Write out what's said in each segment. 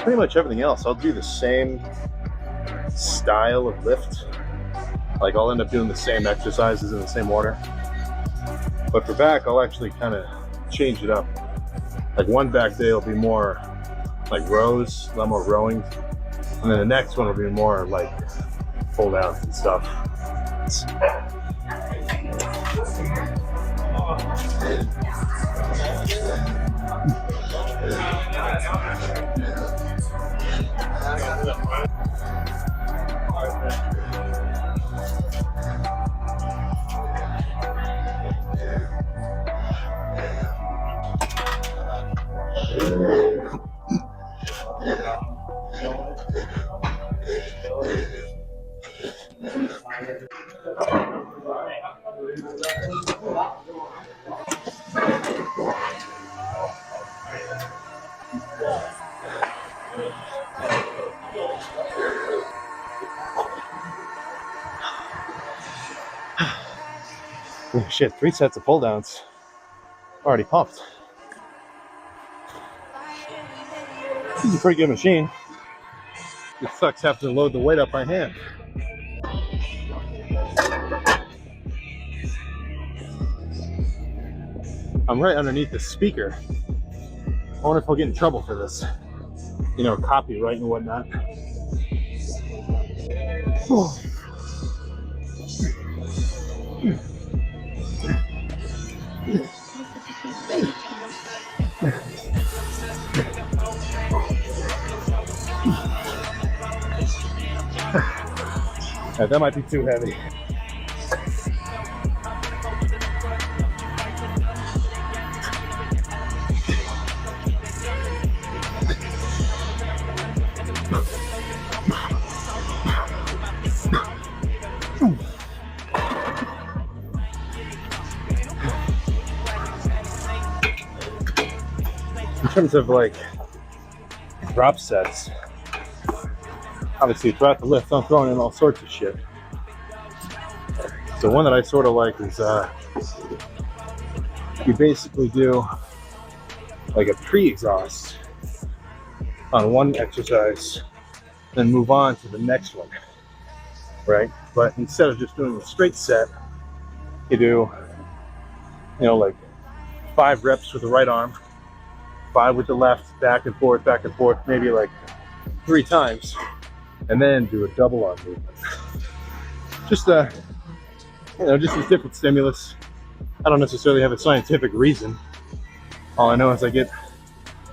pretty much everything else, I'll do the same style of lift. Like I'll end up doing the same exercises in the same order. But for back, I'll actually kind of change it up. Like one back day will be more like rows, a lot more rowing. And then the next one will be more like pull downs and stuff. Shit, 3 sets of pull downs. Already pumped. This is a pretty good machine. It sucks having to load the weight up by hand. I'm right underneath the speaker. I wonder if I'll get in trouble for this. You know, copyright and whatnot. Oh. That might be too heavy. In terms of like drop sets, obviously throughout the lift I'm throwing in all sorts of shit. So one that I sort of like is you basically do like a pre-exhaust on one exercise, then move on to the next one, right? But instead of just doing a straight set, you do, you know, like 5 reps with the right arm, 5 with the left, back and forth, maybe like 3 times, and then do a double arm movement. Just you know, just a different stimulus. I don't necessarily have a scientific reason. All I know is I get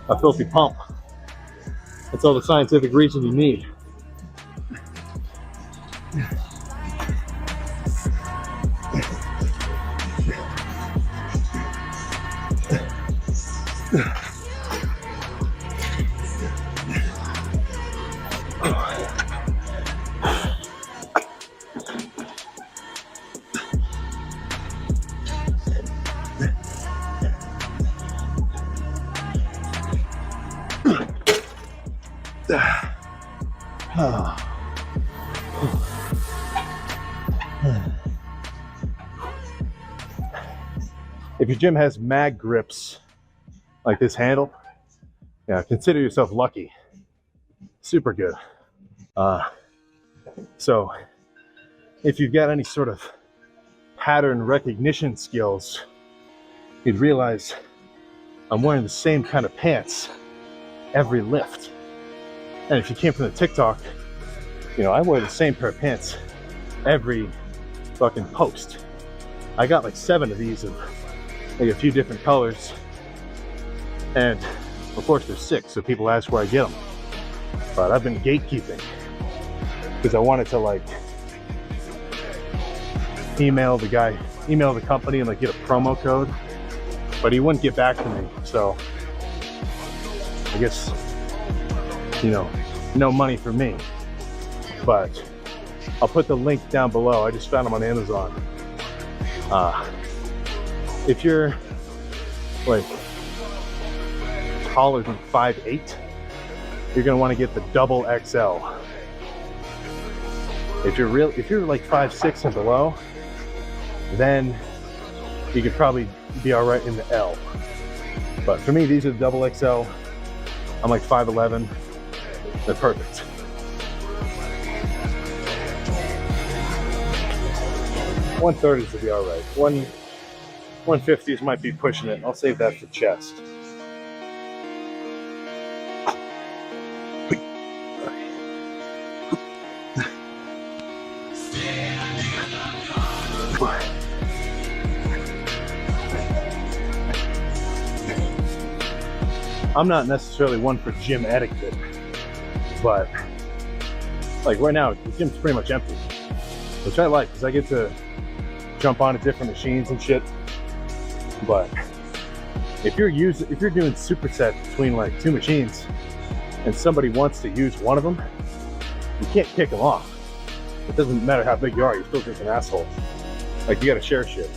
a filthy pump. That's all the scientific reason you need. If your gym has mag grips like this handle, yeah, consider yourself lucky. Super good. So if you've got any sort of pattern recognition skills, you'd realize I'm wearing the same kind of pants every lift. And if you came from the TikTok, you know, I wear the same pair of pants every fucking post. I got like 7 of these of like a few different colors. And of course there's 6, so people ask where I get them. But I've been gatekeeping because I wanted to like email the company and like get a promo code, but he wouldn't get back to me. So I guess, you know, no money for me, but I'll put the link down below. I just found them on Amazon. If you're like taller than 5'8", you're gonna want to get the double XL. If you're like 5'6" and below, then you could probably be all right in the L. But for me, these are the double XL. I'm like 5'11", They're perfect. $130s will be all right. 150s might be pushing it. I'll save that for chest. I'm not necessarily one for gym etiquette, but like right now, the gym's pretty much empty, which I like because I get to jump onto different machines and shit. But if you're doing supersets between like two machines and somebody wants to use one of them, you can't kick them off. It doesn't matter how big you are, you're still just an asshole. Like, you gotta share shit.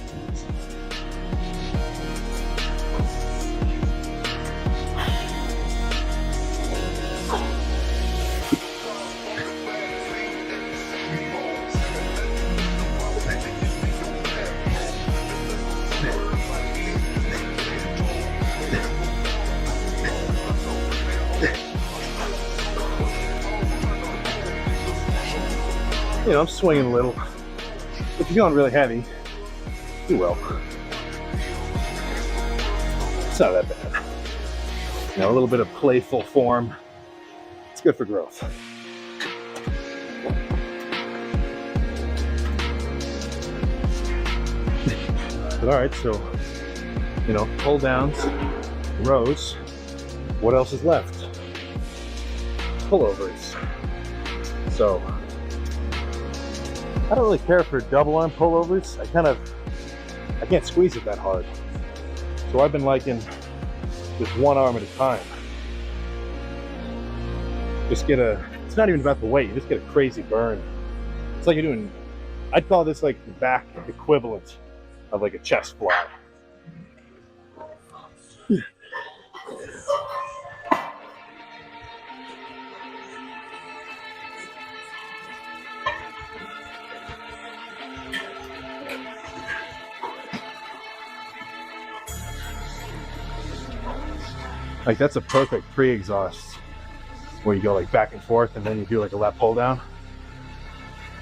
You know, I'm swinging a little. If you're going really heavy, you will. It's not that bad. You know, a little bit of playful form. It's good for growth. But all right, so, you know, pull downs, rows. What else is left? Pullovers. So, I don't really care for double arm pullovers. I can't squeeze it that hard. So I've been liking just one arm at a time. Just it's not even about the weight, you just get a crazy burn. It's like you're doing, I'd call this like the back equivalent of like a chest fly. Like, that's a perfect pre-exhaust where you go like back and forth and then you do like a lat pull down.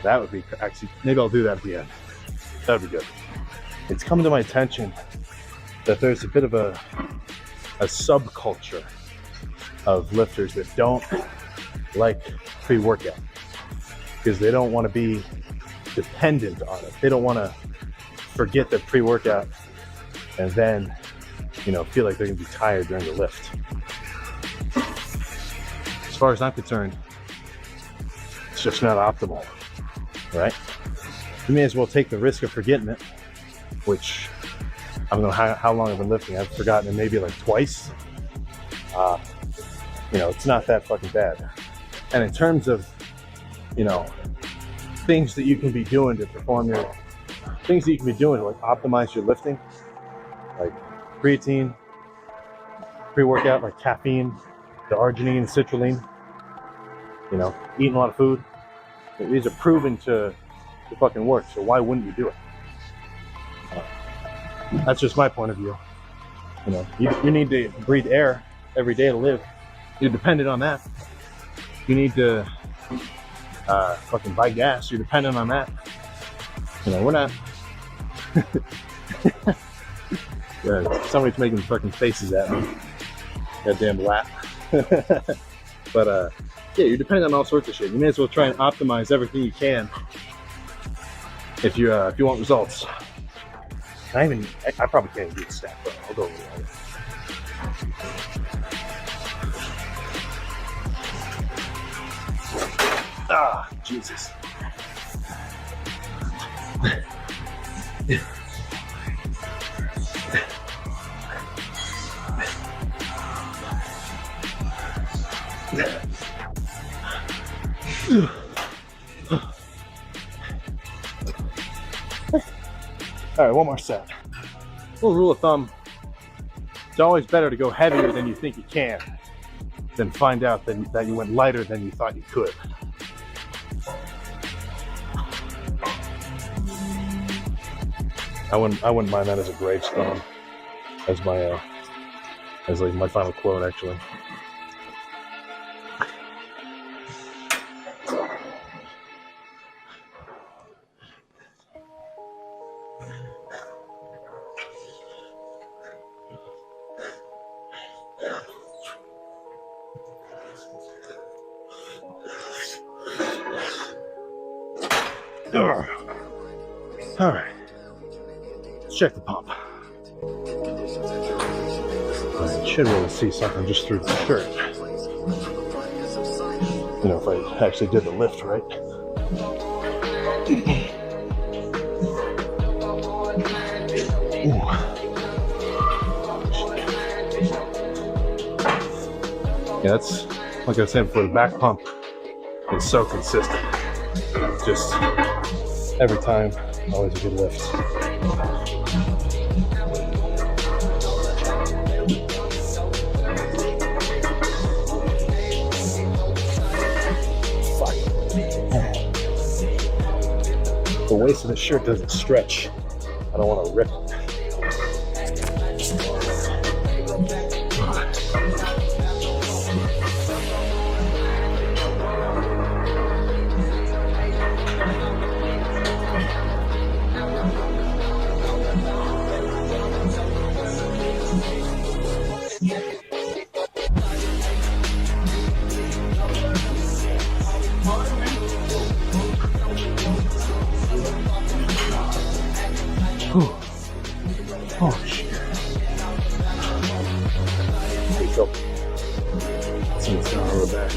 That would be, actually, maybe I'll do that at the end. That would be good. It's come to my attention that there's a bit of a subculture of lifters that don't like pre-workout because they don't want to be dependent on it. They don't want to forget their pre-workout and then, you know, feel like they're gonna be tired during the lift. As far as I'm concerned, it's just not optimal, right? You may as well take the risk of forgetting it, which I don't know how long I've been lifting. I've forgotten it maybe like twice. You know, it's not that fucking bad. And in terms of, you know, things that you can be doing to perform things that you can be doing to like optimize your lifting, like creatine, pre-workout, like caffeine, the arginine, citrulline, you know, eating a lot of food. These are proven to fucking work, so why wouldn't you do it? That's just my point of view. You know, you need to breathe air every day to live. You're dependent on that. You need to fucking buy gas. You're dependent on that. You know, we're not... Yeah, somebody's making fucking faces at me. Goddamn lap. But yeah, you're dependent on all sorts of shit. You may as well try and optimize everything you can if you want results. I probably can't even do the stack, but I'll go over it. Ah, Jesus. All right, one more set. Little rule of thumb, it's always better to go heavier than you think you can than find out that you went lighter than you thought you could. I wouldn't mind that as a gravestone, as my as like my final quote, actually. All right, let's check the pump. I should be able to see something just through the shirt. You know, if I actually did the lift right. Ooh. Yeah, that's, like I said before, the back pump is so consistent. Just every time, always a good lift. The waist of the shirt doesn't stretch. I don't want to rip it. Whew. Oh shit. Pretty cool. See what's going on the back.